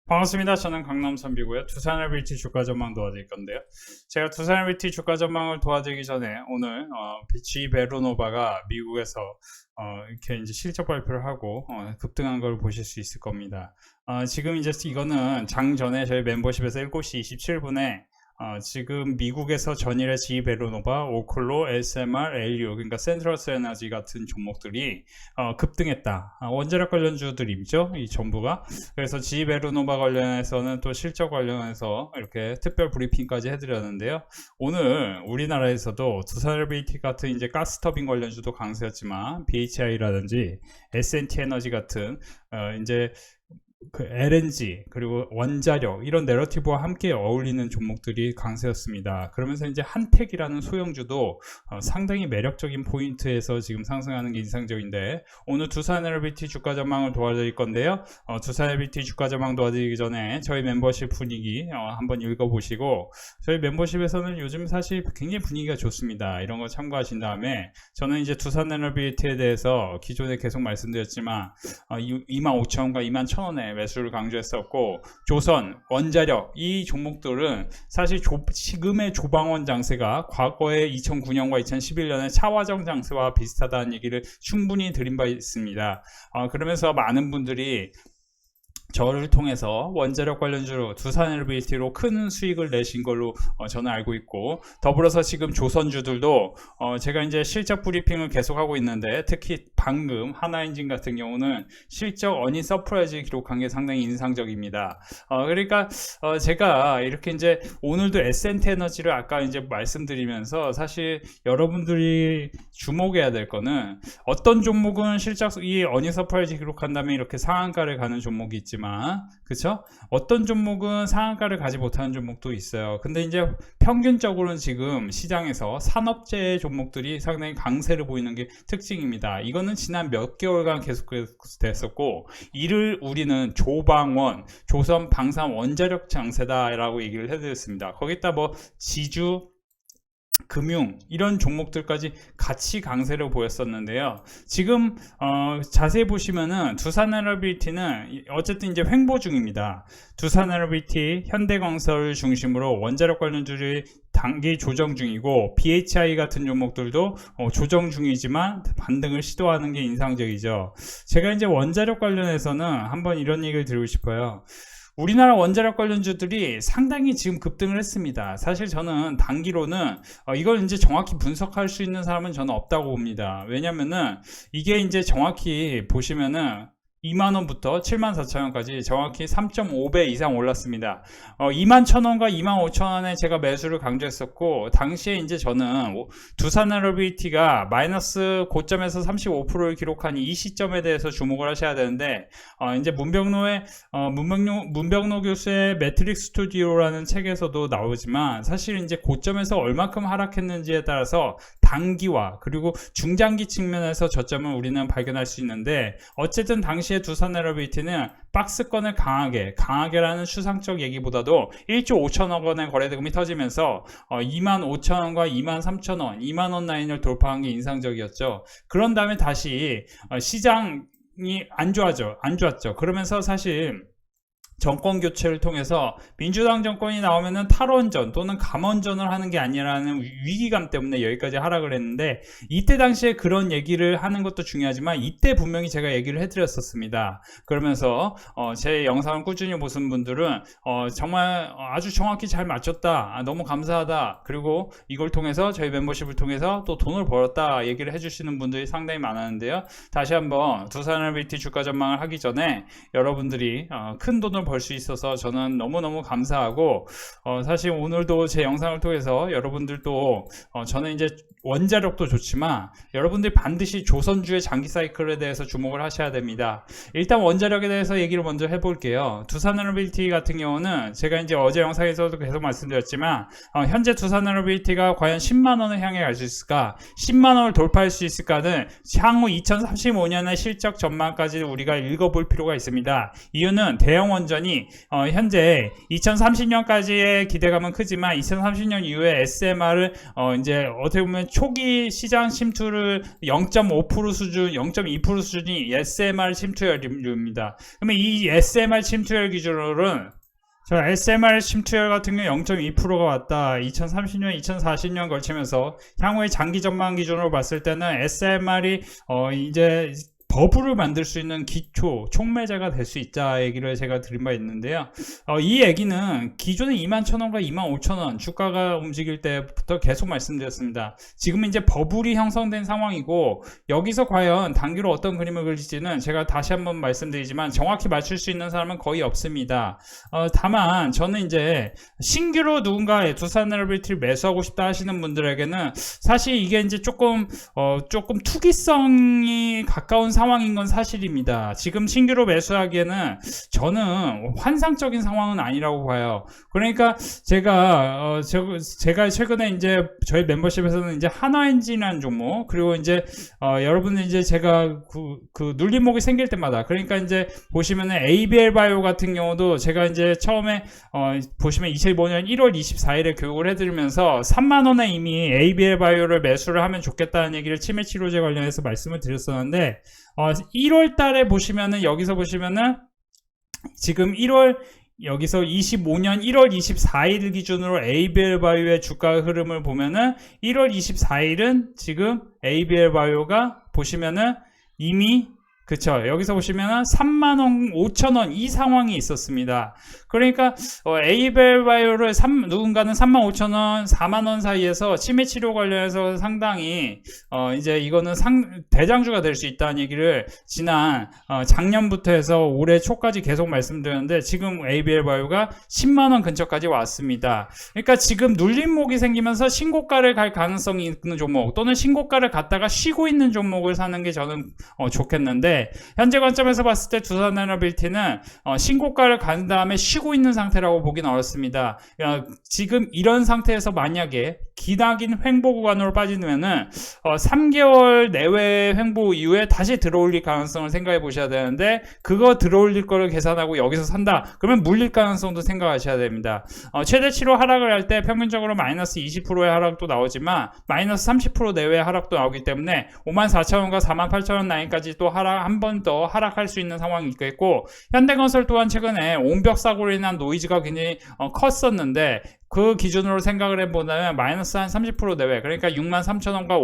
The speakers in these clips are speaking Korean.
반갑습니다. 저는 강남선비고요. 두산LBT 주가 전망 도와드릴 건데요. 제가 두산LBT 주가 전망을 도와드리기 전에 오늘 G 베로노바가 미국에서 이렇게 이제 실적 발표를 하고 급등한 걸 보실 수 있을 겁니다. 지금 이제 이거는 장 전에 저희 멤버십에서 7시 27분에 지금 미국에서 전일의 G 베로노바, 오클로, SMR, LU 그러니까 센트러스 에너지 같은 종목들이 급등했다. 원자력 관련주들이죠. 이 전부가. 그래서 G 베로노바 관련해서는 또 실적 관련해서 이렇게 특별 브리핑까지 해드렸는데요. 오늘 우리나라에서도 두산LBT 같은 이제 가스터빈 관련주도 강세였지만 BHI라든지 S&T 에너지 같은 이제 그 LNG 그리고 원자력 이런 내러티브와 함께 어울리는 종목들이 강세였습니다. 그러면서 이제 한택이라는 소형주도 상당히 매력적인 포인트에서 지금 상승하는 게 인상적인데, 오늘 두산LBT 주가 전망을 도와드릴 건데요. 두산LBT 주가 전망 도와드리기 전에 저희 멤버십 분위기 한번 읽어보시고, 저희 멤버십에서는 요즘 사실 굉장히 분위기가 좋습니다. 이런 거 참고하신 다음에 저는 이제 두산에너비티에 대해서 기존에 계속 말씀드렸지만 25,000원과 21,000원에 매수를 강조했었고, 조선, 원자력 이 종목들은 사실 지금의 조방원 장세가 과거의 2009년과 2011년의 차화정 장세와 비슷하다는 얘기를 충분히 드린 바 있습니다. 그러면서 많은 분들이 저를 통해서 원자력 관련주로 두산LBT로 큰 수익을 내신 걸로 저는 알고 있고, 더불어서 지금 조선주들도 제가 이제 실적 브리핑을 계속하고 있는데, 특히 방금 하나엔진 같은 경우는 실적 어닝 서프라이즈 기록한 게 상당히 인상적입니다. 그러니까 제가 이렇게 이제 오늘도 S&T 에너지를 아까 이제 말씀드리면서, 사실 여러분들이 주목해야 될 거는 어떤 종목은 실적이 어닝 서프라이즈 기록한 다음에 이렇게 상한가를 가는 종목이 있지만, 그쵸? 어떤 종목은 상한가를 가지 못하는 종목도 있어요. 근데 이제 평균적으로는 지금 시장에서 산업재 종목들이 상당히 강세를 보이는 게 특징입니다. 이거는 지난 몇 개월간 계속됐었고, 이를 우리는 조방원, 조선 방산 원자력 장세다라고 얘기를 해드렸습니다. 거기다 뭐 지주, 금융 이런 종목들까지 같이 강세를 보였었는데요. 지금 자세히 보시면은 두산에너비티는 어쨌든 이제 횡보 중입니다. 두산에너비티, 현대건설 중심으로 원자력 관련주들이 단기 조정 중이고, BHI 같은 종목들도 조정 중이지만 반등을 시도하는 게 인상적이죠. 제가 이제 원자력 관련해서는 한번 이런 얘기를 드리고 싶어요. 우리나라 원자력 관련주들이 상당히 지금 급등을 했습니다. 사실 저는 단기로는 이걸 이제 정확히 분석할 수 있는 사람은 저는 없다고 봅니다. 왜냐면은 이게 이제 정확히 보시면은 2만원부터 74,000원까지 정확히 3.5배 이상 올랐습니다. 21,000원과 25,000원에 제가 매수를 강조했었고, 당시에 이제 저는 두산에너비티가 마이너스 고점에서 35%를 기록한 이 시점에 대해서 주목을 하셔야 되는데, 이제 문병노 교수의 매트릭 스튜디오라는 책에서도 나오지만, 사실 이제 고점에서 얼마큼 하락했는지에 따라서 단기와 그리고 중장기 측면에서 저점을 우리는 발견할 수 있는데, 어쨌든 당시에 두산에너비티는 박스권을 강하게라는 추상적 얘기보다도 1조 5천억 원의 거래대금이 터지면서 25,000원과 23,000원, 2만원 라인을 돌파한 게 인상적이었죠. 그런 다음에 다시 시장이 안 좋았죠. 그러면서 사실 정권 교체를 통해서 민주당 정권이 나오면은 탈원전 또는 감원전을 하는 게 아니라는 위기감 때문에 여기까지 하락을 했는데, 이때 당시에 그런 얘기를 하는 것도 중요하지만 이때 분명히 제가 얘기를 해드렸었습니다. 그러면서 제 영상을 꾸준히 보신 분들은 정말 아주 정확히 잘 맞췄다, 너무 감사하다, 그리고 이걸 통해서 저희 멤버십을 통해서 또 돈을 벌었다 얘기를 해주시는 분들이 상당히 많았는데요. 다시 한번 두산에너비티 주가 전망을 하기 전에 여러분들이 큰 돈을 벌 수 있어서 저는 너무너무 감사하고, 사실 오늘도 제 영상을 통해서 여러분들도 저는 이제 원자력도 좋지만 여러분들이 반드시 조선주의 장기 사이클에 대해서 주목을 하셔야 됩니다. 일단 원자력에 대해서 얘기를 먼저 해볼게요. 두산에너비티 같은 경우는 제가 이제 어제 영상에서도 계속 말씀드렸지만, 현재 두산에너비티가 과연 10만원을 향해 갈 수 있을까, 10만원을 돌파할 수 있을까는 향후 2035년의 실적 전망까지 우리가 읽어볼 필요가 있습니다. 이유는 대형 원전 여전히 현재 2030년까지의 기대감은 크지만 2030년 이후에 SMR을 이제 어떻게 보면 초기 시장 침투를 0.5% 수준, 0.2% 수준이 SMR 침투율입니다. 그러면 이 SMR 침투율 기준으로는 SMR 침투율 같은 경우 0.2%가 왔다. 2030년, 2040년 걸치면서 향후의 장기 전망 기준으로 봤을 때는 SMR이 이제 버블을 만들 수 있는 기초 촉매제가 될 수 있다 얘기를 제가 드린 바 있는데요. 이 얘기는 기존에 21,000원과 25,000원 주가가 움직일 때부터 계속 말씀드렸습니다. 지금 이제 버블이 형성된 상황이고 여기서 과연 단기로 어떤 그림을 그릴지는 제가 다시 한번 말씀드리지만 정확히 맞출 수 있는 사람은 거의 없습니다. 다만 저는 이제 신규로 누군가 두산에너빌티를 매수하고 싶다 하시는 분들에게는 사실 이게 이제 조금 투기성이 가까운 상황인 건 사실입니다. 지금 신규로 매수하기에는 저는 환상적인 상황은 아니라고 봐요. 그러니까 제가 최근에 이제 저희 멤버십에서는 이제 한화엔진이라는 종목, 그리고 이제 여러분들 이제 제가 그 눌림목이 생길 때마다, 그러니까 이제 보시면은 ABL 바이오 같은 경우도 제가 이제 처음에 보시면 2025년 1월 24일에 교육을 해드리면서 3만원에 이미 ABL 바이오를 매수를 하면 좋겠다는 얘기를 치매 치료제 관련해서 말씀을 드렸었는데 1월 달에 보시면은 여기서 보시면은 지금 여기서 25년 1월 24일 기준으로 ABL 바이오의 주가 흐름을 보면은 1월 24일은 지금 ABL 바이오가 보시면은 이미 그쵸, 여기서 보시면은 3만원, 5천원 이 상황이 있었습니다. 그러니까 ABL 바이오를 누군가는 35,000원, 4만원 사이에서 치매 치료 관련해서 상당히 이제 이거는 대장주가 될 수 있다는 얘기를 지난 작년부터 해서 올해 초까지 계속 말씀드렸는데 지금 ABL 바이오가 10만원 근처까지 왔습니다. 그러니까 지금 눌림목이 생기면서 신고가를 갈 가능성이 있는 종목, 또는 신고가를 갔다가 쉬고 있는 종목을 사는 게 저는 좋겠는데, 현재 관점에서 봤을 때 두산에너빌티는 신고가를 간 다음에 쉬고 있는 상태라고 보긴 어렵습니다. 지금 이런 상태에서 만약에 기나긴 횡보 구간으로 빠지면은 3개월 내외 횡보 이후에 다시 들어올릴 가능성을 생각해 보셔야 되는데, 그거 들어올릴 거를 계산하고 여기서 산다 그러면 물릴 가능성도 생각하셔야 됩니다. 최대치로 하락을 할 때 평균적으로 마이너스 20%의 하락도 나오지만 마이너스 30% 내외의 하락도 나오기 때문에 54,000원과 48,000원 라인까지 또 한 번 더 하락할 수 있는 상황이 있겠고, 현대건설 또한 최근에 온벽 사고로 인한 노이즈가 굉장히 컸었는데 그 기준으로 생각을 해보면 마이너스 한 30% 내외, 그러니까 63,000원과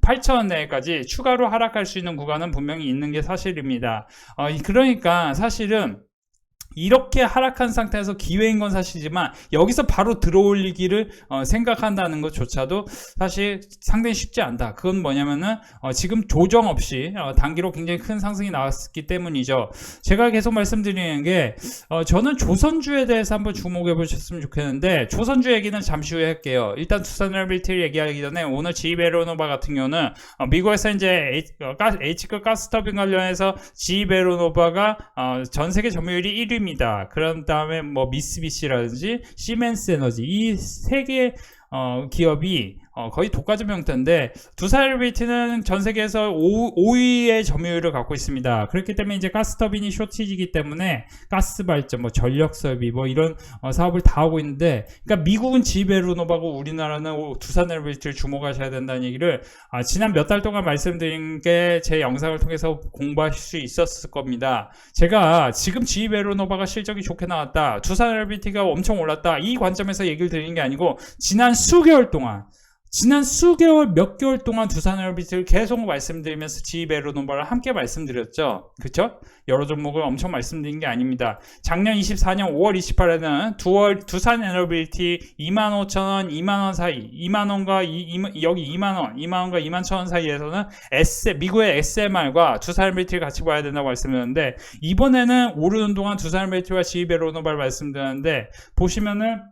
58,000원 내외까지 추가로 하락할 수 있는 구간은 분명히 있는 게 사실입니다. 그러니까 사실은 이렇게 하락한 상태에서 기회인 건 사실이지만 여기서 바로 들어올리기를 생각한다는 것조차도 사실 상당히 쉽지 않다. 그건 뭐냐면은 지금 조정 없이 단기로 굉장히 큰 상승이 나왔기 때문이죠. 제가 계속 말씀드리는 게 저는 조선주에 대해서 한번 주목해 보셨으면 좋겠는데, 조선주 얘기는 잠시 후에 할게요. 일단 두산에너빌티를 얘기하기 전에 오늘 GE베로노바 같은 경우는 미국에서 이제 H급 가스터빈 관련해서 GE베로노바가 전 세계 점유율이 1위 입니다. 그런 다음에 뭐 미쓰비시라든지 시멘스 에너지 이 세 개 기업이 거의 독과점 형태인데, 두산에너빌티는 전 세계에서 5위의 점유율을 갖고 있습니다. 그렇기 때문에 이제 가스터빈이 쇼티지기 때문에 가스 발전, 뭐 전력 설비, 뭐 이런 사업을 다 하고 있는데, 그러니까 미국은 GE베로노바고 우리나라는 두산에너빌티를 주목하셔야 된다는 얘기를 지난 몇 달 동안 말씀드린 게 제 영상을 통해서 공부하실 수 있었을 겁니다. 제가 지금 GE베로노바가 실적이 좋게 나왔다, 두산에너빌티가 엄청 올랐다, 이 관점에서 얘기를 드리는 게 아니고 지난 몇 개월 동안 두산에너빌티를 계속 말씀드리면서 GE베로노바를 함께 말씀드렸죠. 그쵸? 여러 종목을 엄청 말씀드린 게 아닙니다. 작년 24년 5월 28일에는 두산에너빌티 25,000원, 2만원 사이, 2만원과 여기 2만원, 2만원과 21,000원 사이에서는 미국의 SMR과 두산에너빌티를 같이 봐야 된다고 말씀드렸는데, 이번에는 오르는 동안 두산에너빌티와 GE베로노바를 말씀드렸는데, 보시면은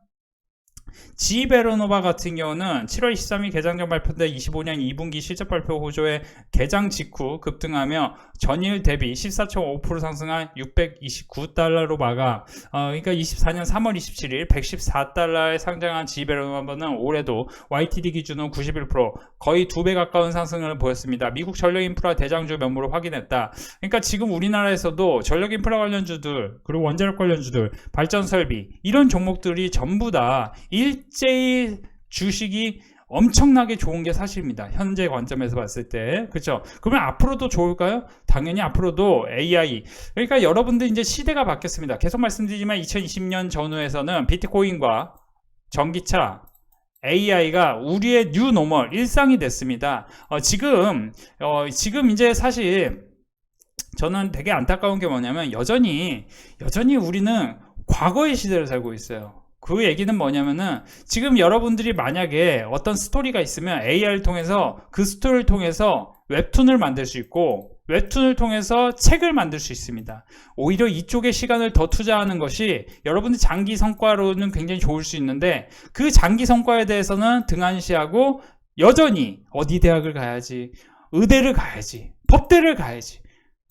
지베르노바 같은 경우는 7월 23일 개장전 발표인데 25년 2분기 실적 발표 호조에 개장 직후 급등하며 전일 대비 14.5% 상승한 629달러로 마감. 그러니까 24년 3월 27일 114달러에 상장한 지베르노바는 올해도 YTD 기준으로 91% 거의 2배 가까운 상승을 보였습니다. 미국 전력 인프라 대장주 면모를 확인했다. 그러니까 지금 우리나라에서도 전력 인프라 관련주들 그리고 원자력 관련주들 발전 설비 이런 종목들이 전부 다 일제히 주식이 엄청나게 좋은 게 사실입니다. 현재 관점에서 봤을 때. 그렇죠? 그러면 앞으로도 좋을까요? 당연히 앞으로도 AI. 그러니까 여러분들 이제 시대가 바뀌었습니다. 계속 말씀드리지만 2020년 전후에서는 비트코인과 전기차, AI가 우리의 뉴 노멀, 일상이 됐습니다. 지금 이제 사실 저는 되게 안타까운 게 뭐냐면 여전히 우리는 과거의 시대를 살고 있어요. 그 얘기는 뭐냐면은 지금 여러분들이 만약에 어떤 스토리가 있으면 AI를 통해서 그 스토리를 통해서 웹툰을 만들 수 있고 웹툰을 통해서 책을 만들 수 있습니다. 오히려 이쪽에 시간을 더 투자하는 것이 여러분들 장기 성과로는 굉장히 좋을 수 있는데 그 장기 성과에 대해서는 등한시하고 여전히 어디 대학을 가야지, 의대를 가야지, 법대를 가야지,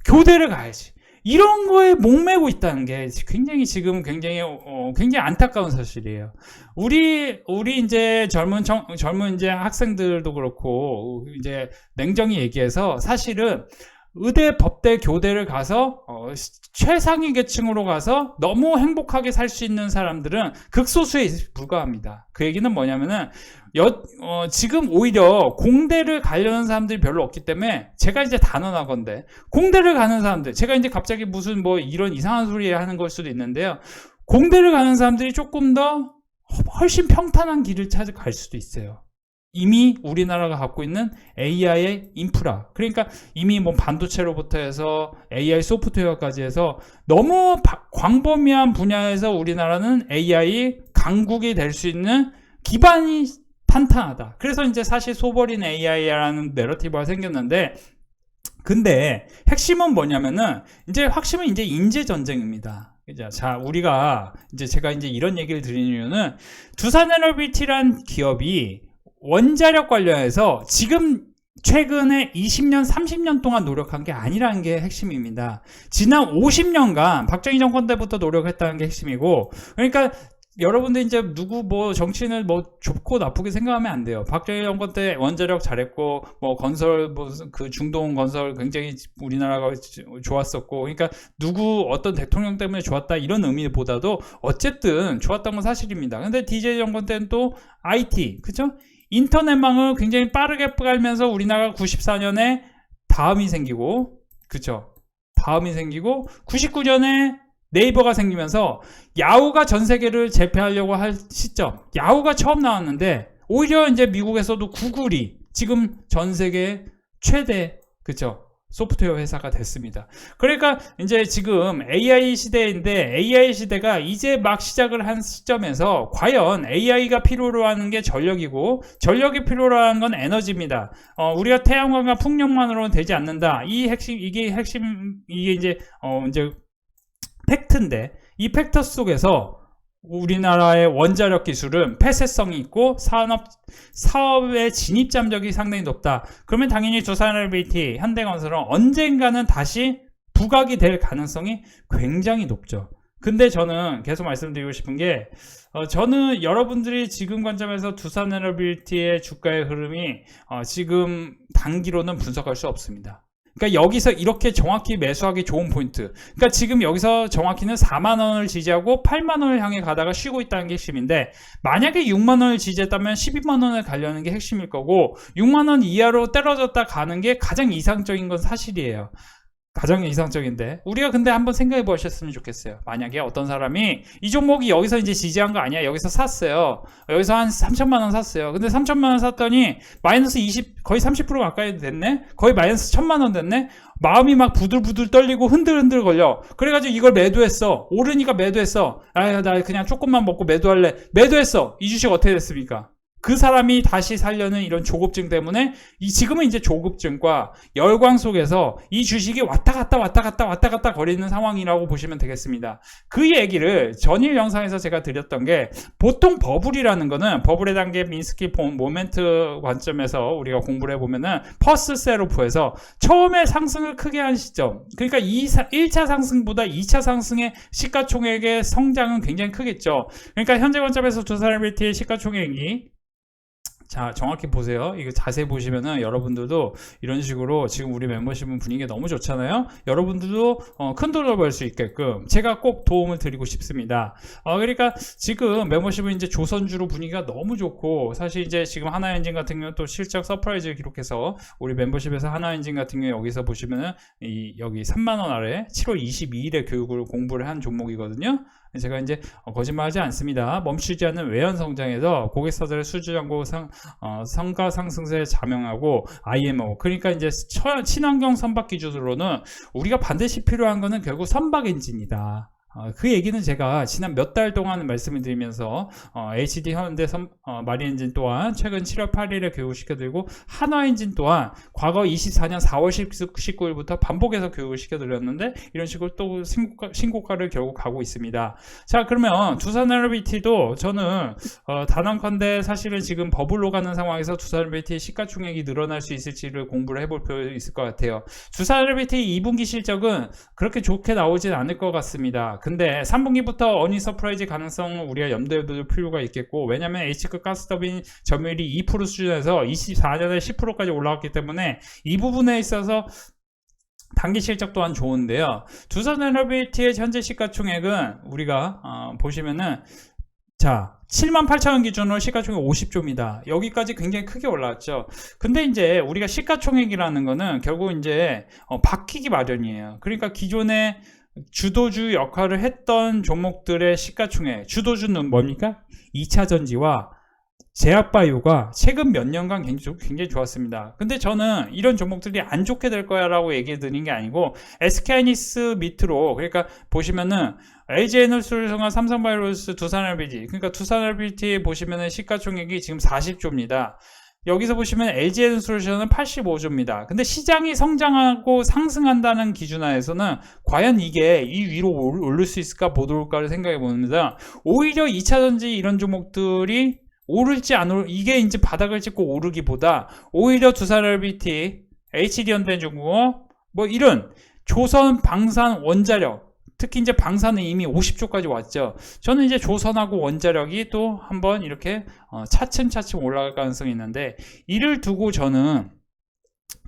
교대를 가야지 이런 거에 목매고 있다는 게 굉장히 지금 굉장히 안타까운 사실이에요. 우리 이제 젊은 이제 학생들도 그렇고 이제 냉정히 얘기해서 사실은 의대, 법대, 교대를 가서 최상위 계층으로 가서 너무 행복하게 살 수 있는 사람들은 극소수에 불과합니다. 그 얘기는 뭐냐면은 지금 오히려 공대를 가려는 사람들이 별로 없기 때문에 제가 이제 단언하건데 공대를 가는 사람들 제가 이제 갑자기 무슨 뭐 이런 이상한 소리 하는 걸 수도 있는데요. 공대를 가는 사람들이 조금 더 훨씬 평탄한 길을 찾아갈 수도 있어요. 이미 우리나라가 갖고 있는 AI의 인프라 그러니까 이미 뭐 반도체로부터 해서 AI 소프트웨어까지 해서 너무 광범위한 분야에서 우리나라는 AI 강국이 될 수 있는 기반이 탄탄하다. 그래서 이제 사실 소버린 AI라는 내러티브가 생겼는데 근데 핵심은 뭐냐면은 핵심은 이제 인재 전쟁입니다. 자, 우리가 제가 이런 얘기를 드리는 이유는 두산에너비티란 기업이 원자력 관련해서 지금 최근에 20년, 30년 동안 노력한 게 아니라는 게 핵심입니다. 지난 50년간 박정희 정권 때부터 노력했다는 게 핵심이고, 그러니까 여러분들 이제 누구 뭐 정치인을 뭐 좋고 나쁘게 생각하면 안 돼요. 박정희 정권 때 원자력 잘했고, 뭐 건설, 뭐 그 중동 건설 굉장히 우리나라가 좋았었고, 그러니까 누구 어떤 대통령 때문에 좋았다 이런 의미보다도 어쨌든 좋았던 건 사실입니다. 근데 DJ 정권 때는 또 IT, 그죠? 인터넷망을 굉장히 빠르게 깔면서 우리나라가 94년에 다음이 생기고, 그쵸? 다음이 생기고, 99년에 네이버가 생기면서 야후가 전 세계를 제패하려고 할 시점, 야후가 처음 나왔는데, 오히려 이제 미국에서도 구글이 지금 전 세계 최대, 그쵸? 소프트웨어 회사가 됐습니다. 그러니까 이제 지금 AI 시대인데 AI 시대가 이제 막 시작을 한 시점에서 과연 AI가 필요로 하는 게 전력이고 전력이 필요로 하는 건 에너지입니다. 우리가 태양광과 풍력만으로는 되지 않는다. 이게 이제 팩트인데 이 팩터 속에서 우리나라의 원자력 기술은 폐쇄성이 있고 사업의 진입 잠적이 상당히 높다. 그러면 당연히 두산에너비티, 현대건설은 언젠가는 다시 부각이 될 가능성이 굉장히 높죠. 근데 저는 계속 말씀드리고 싶은 게 저는 여러분들이 지금 관점에서 두산에너비티의 주가의 흐름이 지금 단기로는 분석할 수 없습니다. 그러니까 여기서 이렇게 정확히 매수하기 좋은 포인트. 그러니까 지금 여기서 정확히는 4만 원을 지지하고 8만 원을 향해 가다가 쉬고 있다는 게 핵심인데 만약에 6만 원을 지지했다면 12만 원을 가려는 게 핵심일 거고 6만 원 이하로 떨어졌다 가는 게 가장 이상적인 건 사실이에요. 가장 이상적인데 우리가 근데 한번 생각해 보셨으면 좋겠어요. 만약에 어떤 사람이 이 종목이 여기서 이제 지지한 거 아니야. 여기서 샀어요. 여기서 한 3천만 원 샀어요. 근데 3천만 원 샀더니 마이너스 20 거의 30% 가까이 됐네. 거의 마이너스 1,000만 원 됐네. 마음이 막 부들부들 떨리고 흔들흔들 걸려. 그래가지고 이걸 매도했어. 오르니까 매도했어. 아유 나 그냥 조금만 먹고 매도할래. 매도했어. 이 주식 어떻게 됐습니까? 그 사람이 다시 살려는 이런 조급증 때문에 지금은 이제 조급증과 열광 속에서 이 주식이 왔다 갔다 거리는 상황이라고 보시면 되겠습니다. 그 얘기를 전일 영상에서 제가 드렸던 게, 보통 버블이라는 거는 버블의 단계 민스키 모멘트 관점에서 우리가 공부를 해보면은 퍼스트 셋오프에서 처음에 상승을 크게 한 시점, 그러니까 1차 상승보다 2차 상승의 시가총액의 성장은 굉장히 크겠죠. 그러니까 현재 관점에서 두산RBT의 시가총액이, 자, 정확히 보세요. 이거 자세히 보시면은 여러분들도 이런 식으로, 지금 우리 멤버십은 분위기가 너무 좋잖아요. 여러분들도 큰 돈을 벌 수 있게끔 제가 꼭 도움을 드리고 싶습니다. 그러니까 지금 멤버십은 이제 조선주로 분위기가 너무 좋고, 사실 이제 지금 하나엔진 같은 경우는 또 실적 서프라이즈를 기록해서, 우리 멤버십에서 하나엔진 같은 경우 여기서 보시면은 여기 3만원 아래 7월 22일에 교육을 공부를 한 종목이거든요. 제가 이제 거짓말하지 않습니다. 멈추지 않는 외연 성장에서 고객사들의 수주 잔고 성과 상승세에 자명하고 IMO, 그러니까 이제 친환경 선박 기준으로는 우리가 반드시 필요한 거는 결국 선박 엔진이다. 그 얘기는 제가 지난 몇 달 동안 말씀을 드리면서 HD 현대 마린 엔진 또한 최근 7월 8일에 교육시켜드리고, 한화 엔진 또한 과거 24년 4월 19일부터 반복해서 교육을 시켜드렸는데, 이런 식으로 또 신고가를 결국 가고 있습니다. 자, 그러면 두산RBT도 저는 단언컨대 사실은 지금 버블로 가는 상황에서 두산RBT 시가총액이 늘어날 수 있을지를 공부를 해볼 필요 있을 것 같아요. 두산RBT 2분기 실적은 그렇게 좋게 나오진 않을 것 같습니다. 근데 3분기부터 어닝 서프라이즈 가능성을 우리가 염두에 둘 필요가 있겠고, 왜냐면 H급 가스터빈 점유율이 2% 수준에서 24년에 10%까지 올라왔기 때문에 이 부분에 있어서 단기 실적 또한 좋은데요. 두산RBT의 현재 시가총액은 우리가 보시면은, 자, 78,000원 기준으로 시가총액 50조입니다. 여기까지 굉장히 크게 올라왔죠. 근데 이제 우리가 시가총액이라는 거는 결국 이제 바뀌기 마련이에요. 그러니까 기존에 주도주 역할을 했던 종목들의 시가총액, 주도주는 뭡니까? 2차전지와 제약바이오가 최근 몇 년간 굉장히 좋았습니다. 근데 저는 이런 종목들이 안 좋게 될 거야 라고 얘기해 드린 게 아니고, SK하이닉스 밑으로, 그러니까 보시면은 LG에너지솔루션과 삼성바이오로스, 두산RBT, 그러니까 두산RBT 보시면은 시가총액이 지금 40조입니다. 여기서 보시면 LG에너지솔루션은 85조입니다. 근데 시장이 성장하고 상승한다는 기준하에서는 과연 이게 이 위로 오를 수 있을까 못 오를까를 생각해 봅니다. 오히려 2차전지 이런 종목들이 오를지 안 오를, 이게 이제 바닥을 찍고 오르기보다 오히려 두산RBT, HD현대중공업, 뭐 이런 조선, 방산, 원자력, 특히 이제 방산은 이미 50조까지 왔죠. 저는 이제 조선하고 원자력이 또 한번 이렇게 차츰차츰 올라갈 가능성이 있는데, 이를 두고 저는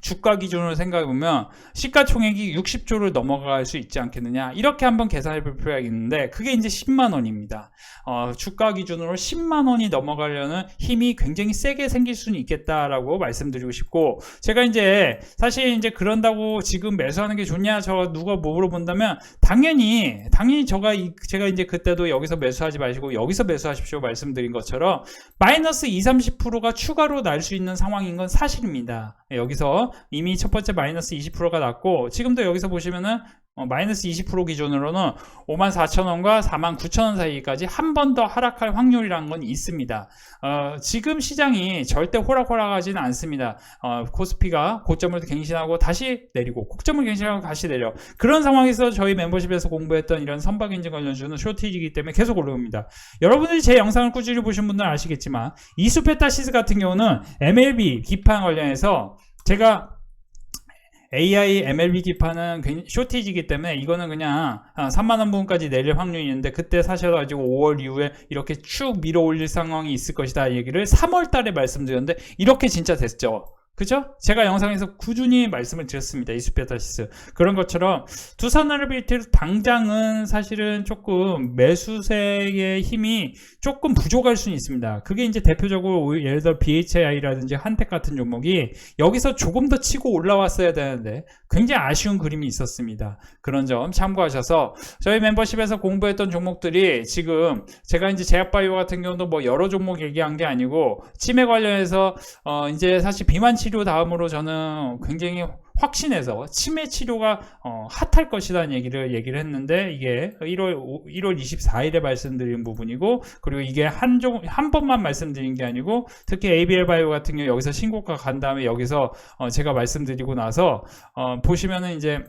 주가 기준으로 생각해보면 시가총액이 60조를 넘어갈 수 있지 않겠느냐, 이렇게 한번 계산해 볼 필요가 있는데, 그게 이제 10만원입니다. 주가 기준으로 10만원이 넘어가려는 힘이 굉장히 세게 생길 수는 있겠다라고 말씀드리고 싶고, 제가 이제 사실 이제 그런다고 지금 매수하는 게 좋냐, 저 누가 뭐 물어본다면 당연히 제가 이제 그때도 여기서 매수하지 마시고 여기서 매수하십시오 말씀드린 것처럼 마이너스 20-30%가 추가로 날 수 있는 상황인 건 사실입니다. 여기서 이미 첫 번째 마이너스 20%가 났고, 지금도 여기서 보시면은 마이너스 20% 기준으로는 54,000원과 49,000원 사이까지 한 번 더 하락할 확률이라는 건 있습니다. 지금 시장이 절대 호락호락하지는 않습니다. 코스피가 고점을 갱신하고 다시 내리고, 고점을 갱신하고 다시 내려, 그런 상황에서 저희 멤버십에서 공부했던 이런 선박인증 관련주는 쇼티지이기 때문에 계속 올라옵니다. 여러분들이 제 영상을 꾸준히 보신 분들은 아시겠지만, 이수페타시스 같은 경우는 MLB 기판 관련해서 제가 AI MLB 기판은 쇼티지이기 때문에 이거는 그냥 3만원 부분까지 내릴 확률이 있는데, 그때 사셔가지고 5월 이후에 이렇게 쭉 밀어 올릴 상황이 있을 것이다 얘기를 3월 달에 말씀드렸는데, 이렇게 진짜 됐죠. 그죠? 제가 영상에서 꾸준히 말씀을 드렸습니다. 이수페타시스. 그런 것처럼 두산RBT 당장은 사실은 조금 매수세의 힘이 조금 부족할 수는 있습니다. 그게 이제 대표적으로 예를 들어 BHI라든지 한택 같은 종목이 여기서 조금 더 치고 올라왔어야 되는데 굉장히 아쉬운 그림이 있었습니다. 그런 점 참고하셔서, 저희 멤버십에서 공부했던 종목들이 지금 제가 이제 제약바이오 같은 경우도 뭐 여러 종목 얘기한 게 아니고, 치매 관련해서 이제 사실 비만 치료 치료 다음으로 저는 굉장히 확신해서 치매 치료가 핫할 것이라는 얘기를 했는데, 이게 1월 24일에 말씀드린 부분이고, 그리고 이게 한 번만 말씀드린 게 아니고, 특히 ABL 바이오 같은 경우 여기서 신고가 간 다음에 여기서 제가 말씀드리고 나서 보시면은 이제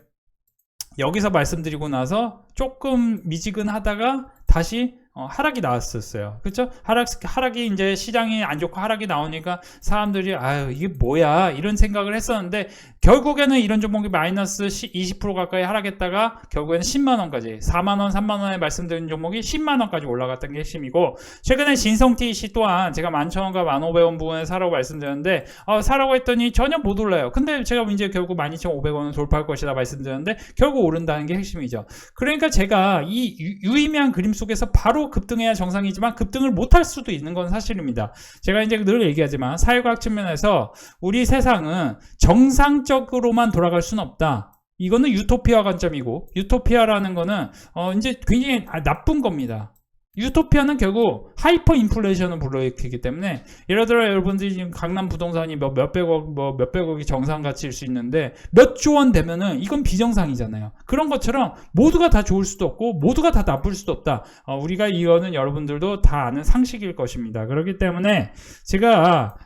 여기서 말씀드리고 나서 조금 미지근하다가 다시 하락이 나왔었어요. 그렇죠? 하락이 이제 시장이 안 좋고 하락이 나오니까 사람들이 아유 이게 뭐야 이런 생각을 했었는데, 결국에는 이런 종목이 마이너스 20% 가까이 하락했다가 결국에는 10만원까지 4만원 3만원에 말씀드린 종목이 10만원까지 올라갔던 게 핵심이고, 최근에 진성TC 또한 제가 11,000원과 1,500원 부분에 사라고 말씀드렸는데 사라고 했더니 전혀 못 올라요. 근데 제가 이제 결국 12,500원은 돌파할 것이다 말씀드렸는데 결국 오른다는 게 핵심이죠. 그러니까 제가 이 유의미한 그림 속에서 바로 급등해야 정상이지만 급등을 못할 수도 있는 건 사실입니다. 제가 이제 늘 얘기하지만 사회과학 측면에서 우리 세상은 정상적으로만 돌아갈 수는 없다. 이거는 유토피아 관점이고, 유토피아라는 거는 이제 굉장히 나쁜 겁니다. 유토피아는 결국 하이퍼 인플레이션을 불러일으키기 때문에, 예를 들어 여러분들이 지금 강남 부동산이 몇백억이 정상 가치일 수 있는데 몇 조 원 되면은 이건 비정상이잖아요. 그런 것처럼 모두가 다 좋을 수도 없고 모두가 다 나쁠 수도 없다. 우리가 이거는 여러분들도 다 아는 상식일 것입니다. 그렇기 때문에 제가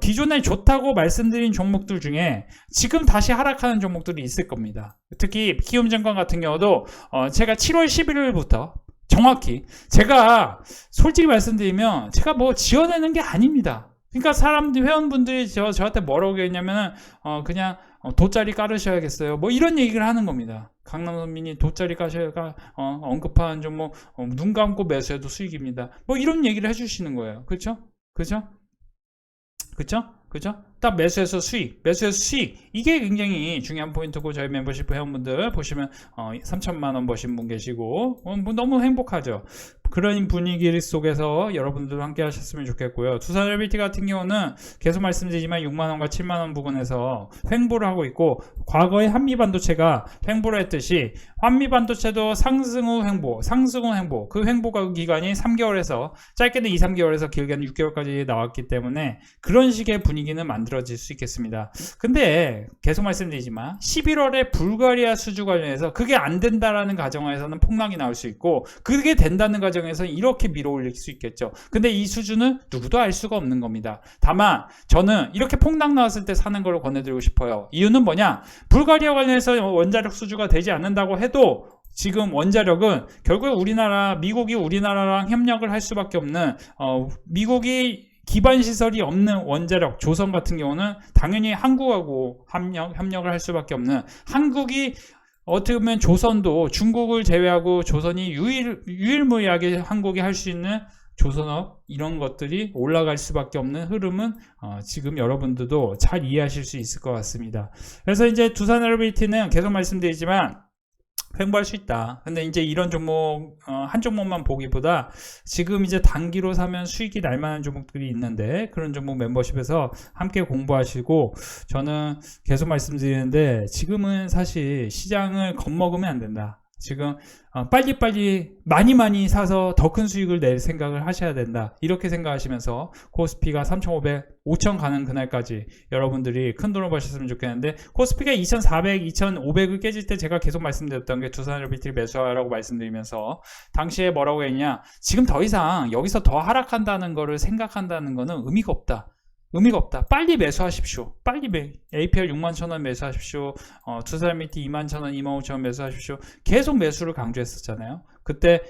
기존에 좋다고 말씀드린 종목들 중에 지금 다시 하락하는 종목들이 있을 겁니다. 특히 키움증권 같은 경우도 제가 7월 11일부터 정확히, 제가 솔직히 말씀드리면 제가 뭐 지어내는 게 아닙니다. 그러니까 회원분들이 저한테 뭐라고 했냐면은 그냥 돗자리 깔으셔야겠어요, 뭐 이런 얘기를 하는 겁니다. 강남선민이 돗자리 까셔야 언급한 종목 눈 감고 매수해도 수익입니다, 뭐 이런 얘기를 해주시는 거예요. 그렇죠? 딱 매수해서 수익, 이게 굉장히 중요한 포인트고, 저희 멤버십 회원분들 보시면 3천만원 버신 분 계시고 뭐 너무 행복하죠. 그런 분위기 속에서 여러분들도 함께 하셨으면 좋겠고요. 두산LBT 같은 경우는 계속 말씀드리지만 6만원과 7만원 부근에서 횡보를 하고 있고, 과거에 한미반도체가 횡보를 했듯이 한미반도체도 상승 후 횡보, 그 횡보가 기간이 3개월에서 짧게는 2-3개월에서 길게는 6개월까지 나왔기 때문에 그런 식의 분위기는 만들어질 수 있겠습니다. 근데 계속 말씀드리지만 11월에 불가리아 수주 관련해서 그게 안 된다라는 가정하에서는 폭락이 나올 수 있고, 그게 된다는 가정에서 이렇게 밀어올릴 수 있겠죠. 근데 이 수주는 누구도 알 수가 없는 겁니다. 다만 저는 이렇게 폭락 나왔을 때 사는 걸 권해드리고 싶어요. 이유는 뭐냐, 불가리아 관련해서 원자력 수주가 되지 않는다고 해도 지금 원자력은 결국 미국이 우리나라랑 협력을 할 수밖에 없는, 미국이 기반 시설이 없는 원자력, 조선 같은 경우는 당연히 한국하고 협력을 할 수밖에 없는, 한국이 어떻게 보면 조선도 중국을 제외하고 조선이 유일무이하게 한국이 할 수 있는 조선업, 이런 것들이 올라갈 수밖에 없는 흐름은 지금 여러분들도 잘 이해하실 수 있을 것 같습니다. 그래서 이제 두산LBT는 계속 말씀드리지만 횡보할 수 있다. 근데 이제 이런 종목 한 종목만 보기보다 지금 이제 단기로 사면 수익이 날 만한 종목들이 있는데, 그런 종목 멤버십에서 함께 공부하시고, 저는 계속 말씀드리는데 지금은 사실 시장을 겁먹으면 안 된다. 지금 빨리빨리 많이 사서 더 큰 수익을 낼 생각을 하셔야 된다. 이렇게 생각하시면서 코스피가 3,500, 5,000 가는 그날까지 여러분들이 큰 돈을 버셨으면 좋겠는데, 코스피가 2,400, 2,500을 깨질 때 제가 계속 말씀드렸던 게 두산LBT를 매수하라고 말씀드리면서, 당시에 뭐라고 했냐, 지금 더 이상 여기서 더 하락한다는 거를 생각한다는 거는 의미가 없다. 빨리 매수하십시오. APR 61,000원 매수하십시오. 두산LBT 21,000원, 25,000원 매수하십시오. 계속 매수를 강조했었잖아요. 그때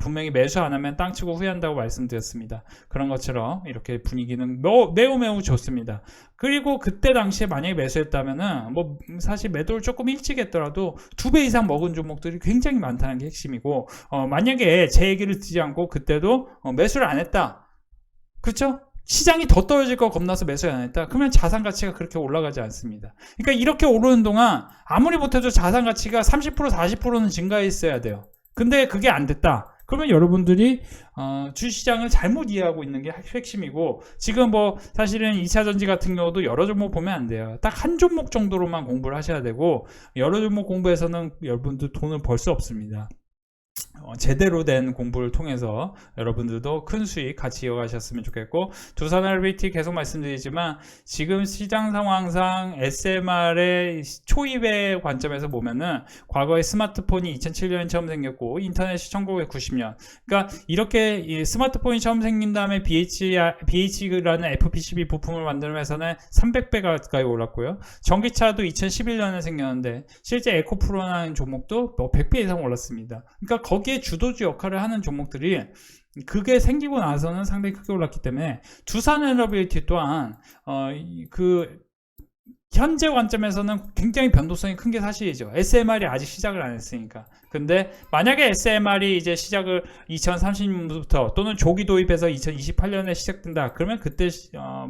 분명히 매수 안 하면 땅 치고 후회한다고 말씀드렸습니다. 그런 것처럼 이렇게 분위기는 매우 좋습니다. 그리고 그때 당시에 만약에 매수했다면은 뭐 사실 매도를 조금 일찍 했더라도 2배 이상 먹은 종목들이 굉장히 많다는 게 핵심이고, 만약에 제 얘기를 듣지 않고 그때도 매수를 안 했다. 그렇죠? 시장이 더 떨어질 거 겁나서 매수를 안 했다. 그러면 자산 가치가 그렇게 올라가지 않습니다. 그러니까 이렇게 오르는 동안 아무리 못해도 자산 가치가 30% 40%는 증가했어야 돼요. 근데 그게 안 됐다. 그러면 여러분들이 주시장을 잘못 이해하고 있는 게 핵심이고, 지금 뭐 사실은 2차전지 같은 경우도 여러 종목 보면 안 돼요. 딱 한 종목 정도로만 공부를 하셔야 되고, 여러 종목 공부해서는 여러분들 돈을 벌 수 없습니다. 제대로 된 공부를 통해서 여러분들도 큰 수익 같이 이어가셨으면 좋겠고, 두산RBT 계속 말씀드리지만 지금 시장 상황상 SMR의 초입의 관점에서 보면은 과거에 스마트폰이 2007년에 처음 생겼고 인터넷이 1990년, 그러니까 이렇게 이 스마트폰이 처음 생긴 다음에 BH라는 FPCB 부품을 만드는 회사는 300배 가까이 올랐고요. 전기차도 2011년에 생겼는데 실제 에코프로라는 종목도 뭐 100배 이상 올랐습니다. 그러니까 거기에 주도주 역할을 하는 종목들이 그게 생기고 나서는 상당히 크게 올랐기 때문에 두산에너빌리티 또한 그 현재 관점에서는 굉장히 변동성이 큰 게 사실이죠. SMR이 아직 시작을 안 했으니까. 근데 만약에 SMR이 이제 시작을 2030년부터 또는 조기 도입해서 2028년에 시작된다. 그러면 그때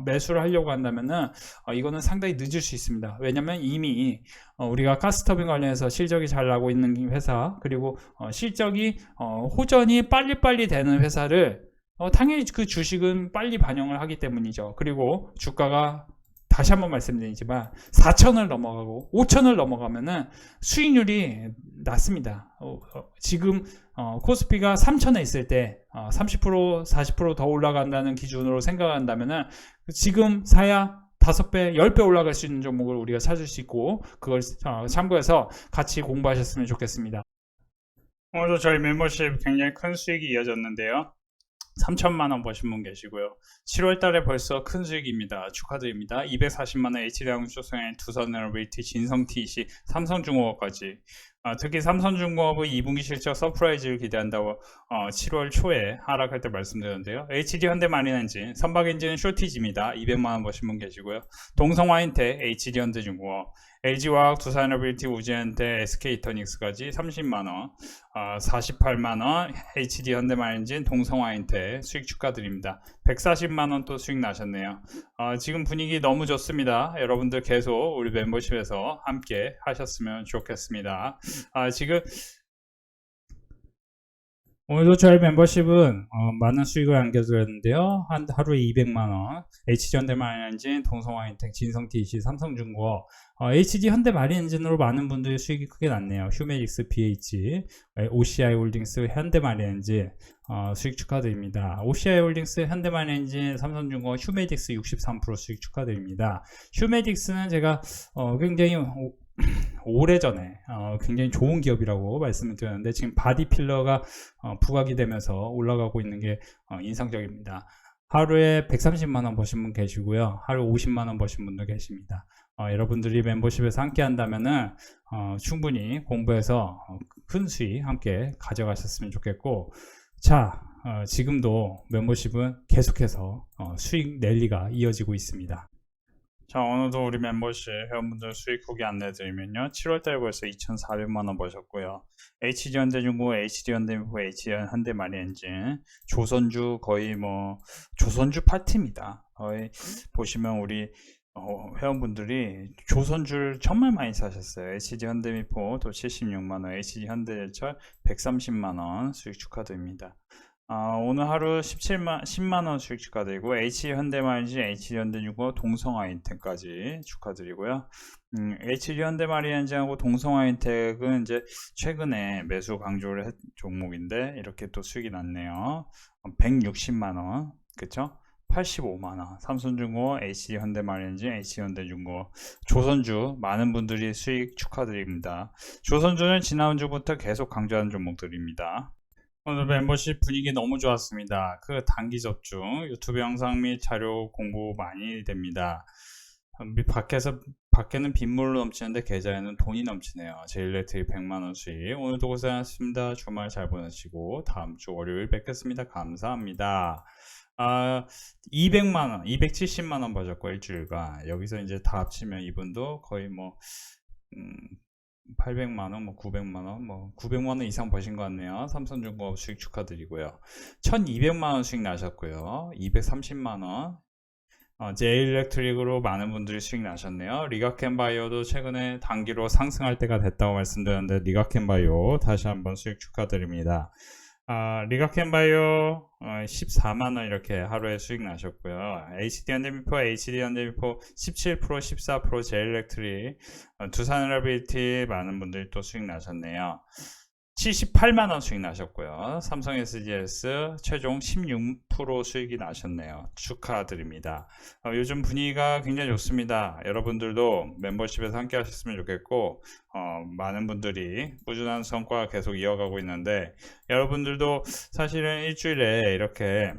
매수를 하려고 한다면은 이거는 상당히 늦을 수 있습니다. 왜냐면 이미 우리가 가스터빈 관련해서 실적이 잘 나고 있는 회사, 그리고 실적이 호전이 빨리빨리 되는 회사를 당연히 그 주식은 빨리 반영을 하기 때문이죠. 그리고 주가가 다시 한번 말씀드리지만 4천을 넘어가고 5천을 넘어가면은 수익률이 낮습니다. 지금 코스피가 3천에 있을 때 30% 40% 더 올라간다는 기준으로 생각한다면은 지금 사야 5배, 10배 올라갈 수 있는 종목을 우리가 찾을 수 있고, 그걸 참고해서 같이 공부하셨으면 좋겠습니다. 오늘도 저희 멤버십 굉장히 큰 수익이 이어졌는데요. 3천만원 버신 분 계시고요. 7월달에 벌써 큰 수익입니다. 축하드립니다. 240만원 HD항공조선의 두산에너빌리티, 진성TC, 삼성중공업까지. 특히 삼성중공업의 2분기 실적 서프라이즈를 기대한다고 7월 초에 하락할 때 말씀드렸는데요. HD현대마린엔진, 선박엔진은 쇼티지입니다. 200만원 버신 분 계시고요. 동성화인텍, HD현대중공업, LG화학, 두산에너빌리티, 우지엔테, SK이터닉스까지 30만원, 48만원, HD현대마린진, 동성화인텍 수익 축하드립니다. 140만원 또 수익 나셨네요. 지금 분위기 너무 좋습니다. 여러분들 계속 우리 멤버십에서 함께 하셨으면 좋겠습니다. 지금 오늘도 저희 멤버십은 많은 수익을 안겨드렸는데요. 하루에 200만원, HD현대마린엔진, 동성화인텍, 진성TC, 삼성중공업, HD현대마린엔진으로 많은 분들이 수익이 크게 났네요. 휴메딕스, BH, OCI홀딩스, 현대마린엔진 수익 축하드립니다. OCI홀딩스, 현대마린엔진, 삼성중공업, 휴메딕스 63% 수익 축하드립니다. 휴메딕스는 제가 굉장히 오래전에 굉장히 좋은 기업이라고 말씀을 드렸는데 지금 바디필러가 부각이 되면서 올라가고 있는 게 인상적입니다. 하루에 130만원 버신 분 계시고요. 하루 50만원 버신 분도 계십니다. 여러분들이 멤버십에서 함께 한다면은 충분히 공부해서 큰 수익 함께 가져가셨으면 좋겠고, 자, 지금도 멤버십은 계속해서 수익 랠리가 이어지고 있습니다. 자, 오늘도 우리 멤버십 회원분들 수익 후기 안내드리면요. 7월달에 벌써 2,400만원 버셨고요. HD현대중공업, HD현대미포, HD현대마린엔진, 조선주 거의 뭐 조선주 파티입니다. 거의 보시면 우리 회원분들이 조선주를 정말 많이 사셨어요. HD현대미포 또 76만원, HD현대제철 130만원 수익 축하드립니다. 오늘 하루 10만원 수익 축하드리고, HD현대마린진, HD현대중공업, 동성화인텍까지 축하드리고요. HD현대마린진하고 동성화인텍은 이제 최근에 매수 강조를 했 종목인데 이렇게 또 수익이 났네요. 160만원, 그쵸? 85만원, 삼성중공업, HD현대마린진, HD현대중공업, 조선주 많은 분들이 수익 축하드립니다. 조선주는 지난주부터 계속 강조하는 종목들입니다. 오늘 멤버십 분위기 너무 좋았습니다. 그 단기 접중, 유튜브 영상 및 자료 공부 많이 됩니다. 밖에는 빗물로 넘치는데 계좌에는 돈이 넘치네요. 제일렉트릭 100만원 수익. 오늘도 고생하셨습니다. 주말 잘 보내시고 다음 주 월요일 뵙겠습니다. 감사합니다. 200만원, 270만원 버셨고 일주일간. 여기서 이제 다 합치면 이분도 거의 뭐 800만원, 뭐 900만원, 뭐 900만원 이상 버신 것 같네요. 삼성중공업 수익 축하드리고요. 1200만원 수익 나셨고요. 230만원. 제일렉트릭으로 많은 분들이 수익 나셨네요. 리가켄바이오도 최근에 단기로 상승할 때가 됐다고 말씀드렸는데 리가켄바이오 다시 한번 수익 축하드립니다. 리가켄바이오 14만원 이렇게 하루에 수익 나셨고요. HD현대미포, HD현대미포 17%, 14%, 제일렉트릭, 두산에너빌리티 많은 분들이 또 수익 나셨네요. 78만 원 수익 나셨고요. 삼성 SGS 최종 16% 수익이 나셨네요. 축하드립니다. 요즘 분위기가 굉장히 좋습니다. 여러분들도 멤버십에서 함께 하셨으면 좋겠고, 많은 분들이 꾸준한 성과 계속 이어가고 있는데, 여러분들도 사실은 일주일에 이렇게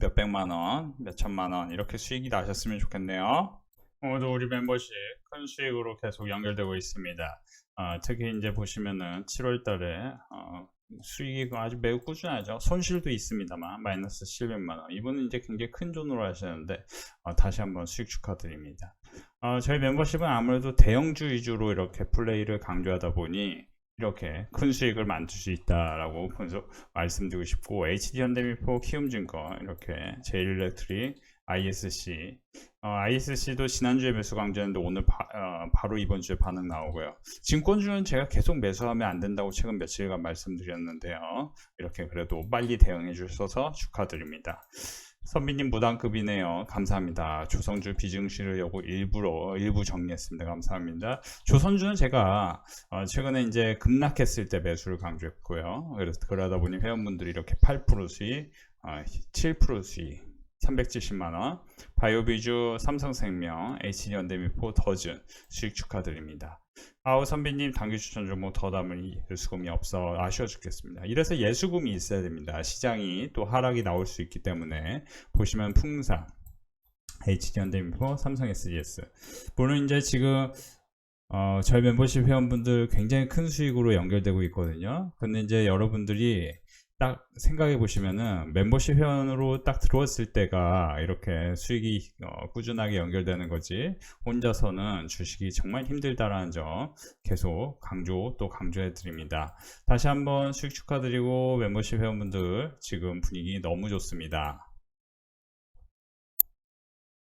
몇백만 원, 몇천만 원 이렇게 수익이 나셨으면 좋겠네요. 오늘도 우리 멤버십 큰 수익으로 계속 연결되고 있습니다. 특히 이제 보시면은 7월 달에 수익이 아주 매우 꾸준하죠. 손실도 있습니다만 마이너스 700만 원. 이분은 이제 굉장히 큰 돈으로 하시는데 다시 한번 수익 축하드립니다. 저희 멤버십은 아무래도 대형주 위주로 이렇게 플레이를 강조하다 보니 이렇게 큰 수익을 만들 수 있다라고 말씀드리고 싶고, HD현대미포, 키움증권, 이렇게 제일일렉트릭, ISC, ISC도 지난주에 매수 강조했는데 오늘 바로 이번 주에 반응 나오고요. 증권주는 제가 계속 매수하면 안 된다고 최근 며칠간 말씀드렸는데요. 이렇게 그래도 빨리 대응해 주셔서 축하드립니다. 선비님 무단급이네요. 감사합니다. 조성주 비증시를 일부 정리했습니다. 감사합니다. 조선주는 제가 최근에 이제 급락했을 때 매수를 강조했고요. 그러다 보니 회원분들이 이렇게 8% 수익, 7% 수익, 370만원, 바이오비주, 삼성생명, HD현대미포, 더즌 수익 축하드립니다. 선비님 단기 추천 종목 더 담을 예수금이 없어 아쉬워 죽겠습니다. 이래서 예수금이 있어야 됩니다. 시장이 또 하락이 나올 수 있기 때문에 보시면 풍산, HD현대미포, 삼성 SGS 물론 이제 지금 저희 멤버십 회원분들 굉장히 큰 수익으로 연결되고 있거든요. 근데 이제 여러분들이 딱 생각해 보시면은 멤버십 회원으로 딱 들어왔을 때가 이렇게 수익이 꾸준하게 연결되는 거지, 혼자서는 주식이 정말 힘들다라는 점 계속 강조해 드립니다. 다시 한번 수익 축하드리고, 멤버십 회원분들 지금 분위기 너무 좋습니다.